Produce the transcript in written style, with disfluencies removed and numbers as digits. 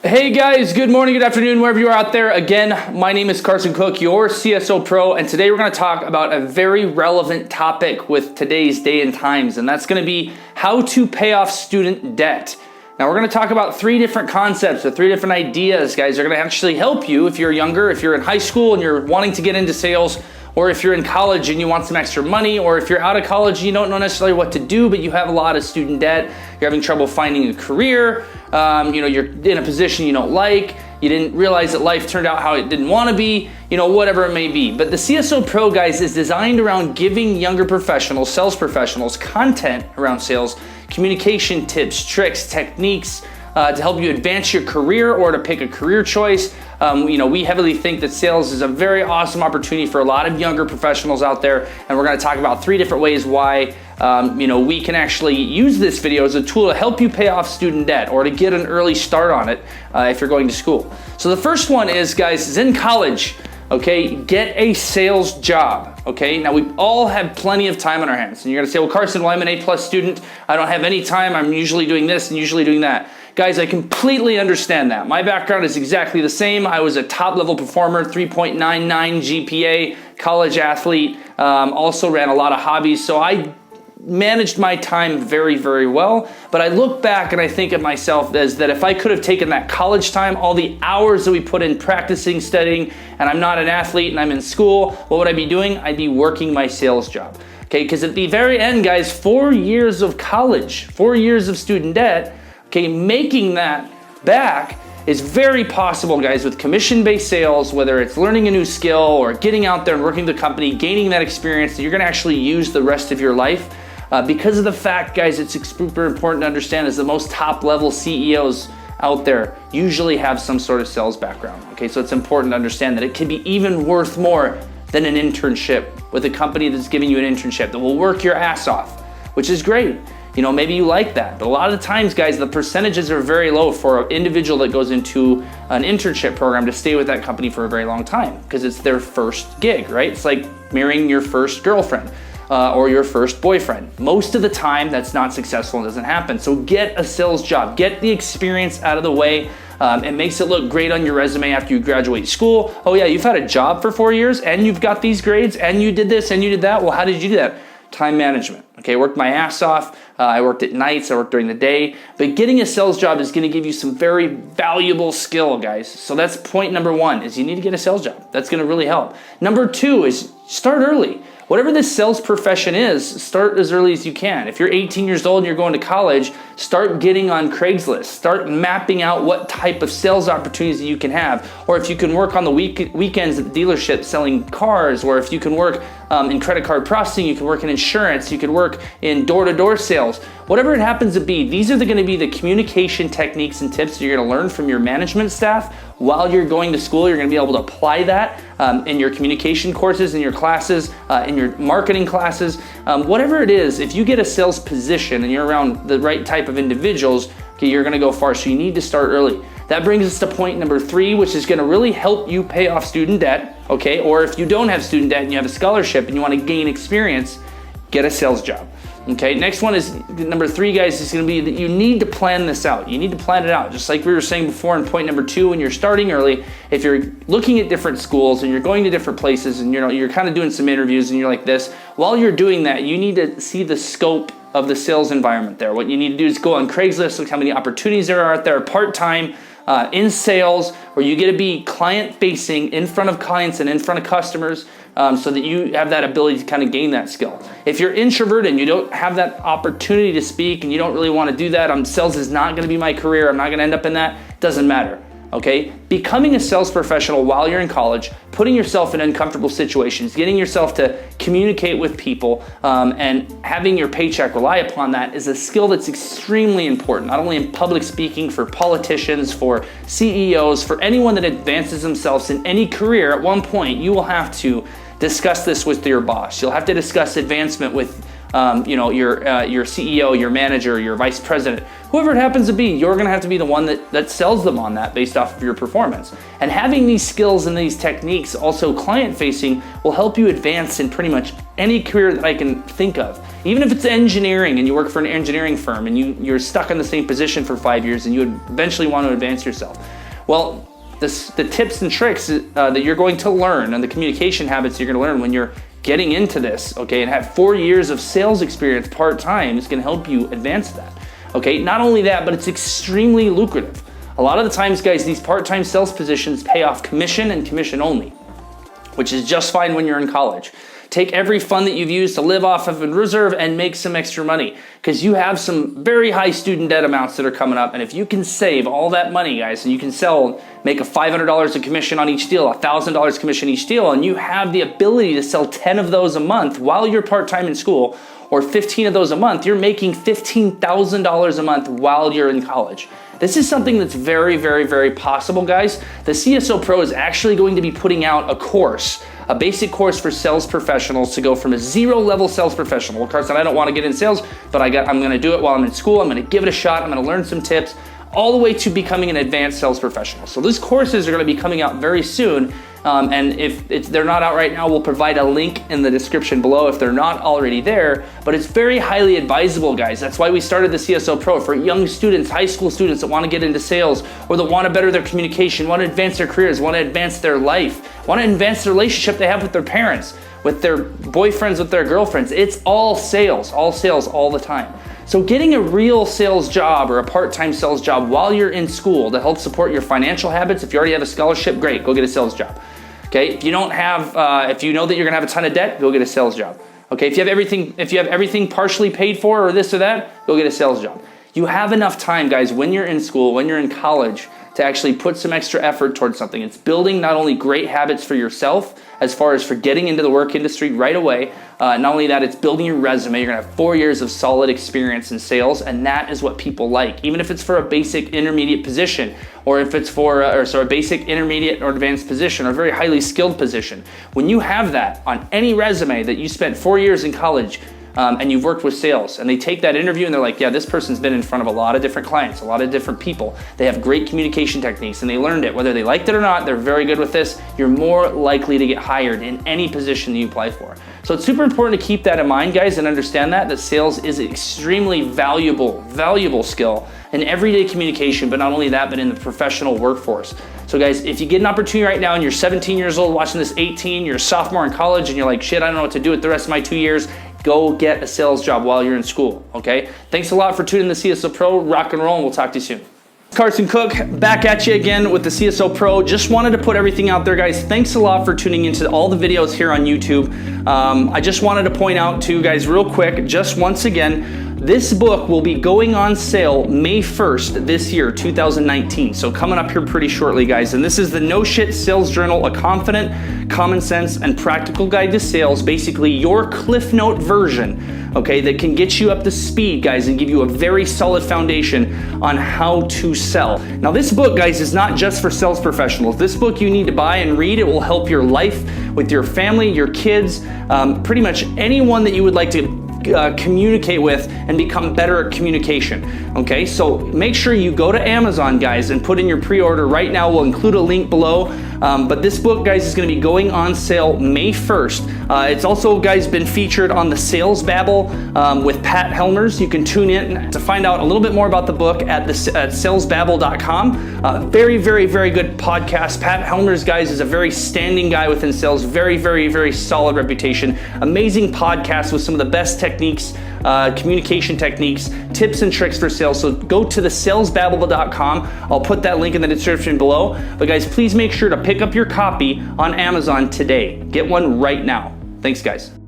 Hey guys, good morning, good afternoon, wherever you are out there. Again, my name is Carson Cook, your CSO Pro, and today we're going to talk about a very relevant topic with today's day and times, and that's going to be how to pay off student debt. Now we're going to talk about three different concepts or three different ideas, guys. They're going to actually help you if you're younger, if you're in high school and you're wanting to get into sales, or if you're in college and you want some extra money, or if you're out of college and you don't know necessarily what to do, but you have a lot of student debt, you're having trouble finding a career, you're in a position you don't like, you didn't realize that life turned out how it didn't want to be, whatever it may be. But the CSO Pro, guys, is designed around giving younger professionals, sales professionals, content around sales, communication tips, tricks, techniques, to help you advance your career or to pick a career choice. We heavily think that sales is a very awesome opportunity for a lot of younger professionals out there, and we're going to talk about three different ways why we can actually use this video as a tool to help you pay off student debt or to get an early start on it if you're going to school. So the first one is, guys, is in college. Okay, get a sales job. Okay, now we all have plenty of time on our hands, and you're going to say, well, Carson, well, I'm an A+ student. I don't have any time. I'm usually doing this and usually doing that. Guys, I completely understand that. My background is exactly the same. I was a top level performer, 3.99 GPA, college athlete, also ran a lot of hobbies. So I managed my time very, very well. But I look back and I think of myself as that if I could have taken that college time, all the hours that we put in practicing, studying, and I'm not an athlete and I'm in school, what would I be doing? I'd be working my sales job. Okay, because at the very end, guys, 4 years of college, 4 years of student debt, okay, making that back is very possible, guys, with commission-based sales, whether it's learning a new skill or getting out there and working with the company, gaining that experience that you're gonna actually use the rest of your life. Because of the fact, guys, it's super important to understand is the most top-level CEOs out there usually have some sort of sales background, okay? So it's important to understand that it can be even worth more than an internship with a company that's giving you an internship that will work your ass off, which is great. Maybe you like that, but a lot of the times, guys, the percentages are very low for an individual that goes into an internship program to stay with that company for a very long time because it's their first gig, right? It's like marrying your first girlfriend or your first boyfriend. Most of the time, that's not successful and doesn't happen. So get a sales job, get the experience out of the way. It makes it look great on your resume after you graduate school. Oh yeah, you've had a job for 4 years and you've got these grades and you did this and you did that. Well, how did you do that? Time management. Okay, I worked my ass off. I worked at nights, I worked during the day. But getting a sales job is going to give you some very valuable skill, guys. So that's point number one, is you need to get a sales job. That's going to really help. Number two is start early. Whatever this sales profession is, start as early as you can. If you're 18 years old and you're going to college, start getting on Craigslist. Start mapping out what type of sales opportunities that you can have. Or if you can work on the weekends at the dealership selling cars, or if you can work in credit card processing, you can work in insurance, you can work in door-to-door sales. Whatever it happens to be, these are going to be the communication techniques and tips that you're going to learn from your management staff while you're going to school. You're going to be able to apply that in your communication courses, in your classes, in your marketing classes, whatever it is. If you get a sales position and you're around the right type of individuals, okay, you're going to go far. So you need to start early. That brings us to point number three, which is going to really help you pay off student debt, okay? Or if you don't have student debt and you have a scholarship and you want to gain experience, get a sales job. Okay, next one is number three, guys, is going to be that you need to plan this out. You need to plan it out. Just like we were saying before in point number two, when you're starting early, if you're looking at different schools and you're going to different places and you're kind of doing some interviews and you're like this, while you're doing that, you need to see the scope of the sales environment there. What you need to do is go on Craigslist, look how many opportunities there are out there part-time in sales, where you get to be client-facing in front of clients and in front of customers, so that you have that ability to kind of gain that skill. If you're introverted and you don't have that opportunity to speak and you don't really want to do that, sales is not going to be my career, I'm not going to end up in that, doesn't matter. Okay, becoming a sales professional while you're in college, putting yourself in uncomfortable situations, getting yourself to communicate with people, and having your paycheck rely upon that is a skill that's extremely important, not only in public speaking, for politicians, for CEOs, for anyone that advances themselves in any career. At one point, you will have to discuss this with your boss. You'll have to discuss advancement with your CEO, your manager, your vice president, whoever it happens to be. You're going to have to be the one that sells them on that based off of your performance. And having these skills and these techniques, also client facing, will help you advance in pretty much any career that I can think of. Even if it's engineering and you work for an engineering firm and you're stuck in the same position for 5 years and you would eventually want to advance yourself. Well, the tips and tricks that you're going to learn and the communication habits you're going to learn when you're getting into this, okay, and have 4 years of sales experience part-time is going to help you advance that. Okay, not only that, but it's extremely lucrative. A lot of the times, guys, these part-time sales positions pay off commission and commission only, which is just fine when you're in college. Take every fund that you've used to live off of in reserve and make some extra money, because you have some very high student debt amounts that are coming up. And if you can save all that money, guys, and you can make a $500 of commission on each deal, $1,000 commission each deal, and you have the ability to sell 10 of those a month while you're part-time in school, or 15 of those a month, you're making $15,000 a month while you're in college. This is something that's very, very, very possible, guys. The CSO Pro is actually going to be putting out a course, a basic course for sales professionals to go from a zero-level sales professional. Well, Carson, I don't want to get in sales, but I'm going to do it while I'm in school. I'm going to give it a shot. I'm going to learn some tips, all the way to becoming an advanced sales professional. So these courses are going to be coming out very soon. And if they're not out right now, we'll provide a link in the description below if they're not already there. But it's very highly advisable, guys. That's why we started the CSO Pro for young students, high school students that want to get into sales, or that want to better their communication, want to advance their careers, want to advance their life, want to advance the relationship they have with their parents, with their boyfriends, with their girlfriends. It's all sales all the time. So getting a real sales job or a part-time sales job while you're in school to help support your financial habits. If you already have a scholarship, great, go get a sales job. Okay, if you don't have, if you know that you're gonna have a ton of debt, go get a sales job. Okay, if you have everything partially paid for or this or that, go get a sales job. You have enough time, guys, when you're in school, when you're in college, to actually put some extra effort towards something. It's building not only great habits for yourself, as far as for getting into the work industry right away, not only that, it's building your resume. You're gonna have 4 years of solid experience in sales, and that is what people like. Even if it's for a basic intermediate position, or if it's for a basic intermediate or advanced position, or a very highly skilled position. When you have that on any resume that you spent 4 years in college, and you've worked with sales, and they take that interview and they're like, yeah, this person's been in front of a lot of different clients, a lot of different people. They have great communication techniques and they learned it. Whether they liked it or not, they're very good with this. You're more likely to get hired in any position that you apply for. So it's super important to keep that in mind, guys, and understand that sales is an extremely valuable skill in everyday communication, but not only that, but in the professional workforce. So guys, if you get an opportunity right now and you're 17 years old watching this 18, you're a sophomore in college and you're like, shit, I don't know what to do with the rest of my 2 years, go get a sales job while you're in school, okay? Thanks a lot for tuning in the CSO Pro. Rock and roll, and we'll talk to you soon. Carson Cook, back at you again with the CSO Pro. Just wanted to put everything out there, guys. Thanks a lot for tuning into all the videos here on YouTube. I just wanted to point out to you guys real quick, just once again, this book will be going on sale May 1st this year, 2019. So coming up here pretty shortly, guys. And this is the No Shit Sales Journal, a confident, common sense, and practical guide to sales. Basically your Cliff Note version, okay, that can get you up to speed, guys, and give you a very solid foundation on how to sell. Now this book, guys, is not just for sales professionals. This book you need to buy and read. It will help your life with your family, your kids, pretty much anyone that you would like to communicate with and become better at communication. Okay, so make sure you go to Amazon, guys, and put in your pre-order right now. We'll include a link below. But this book, guys, is going to be going on sale May 1st. It's also, guys, been featured on the Sales Babble with Pat Helmers. You can tune in to find out a little bit more about the book at salesbabble.com. Very, very, very good podcast. Pat Helmers, guys, is a very standing guy within sales. Very, very, very solid reputation. Amazing podcast with some of the best techniques, communication techniques, tips and tricks for sales. So go to the salesbabble.com. I'll put that link in the description below. But guys, please make sure to pick up your copy on Amazon today. Get one right now. Thanks, guys.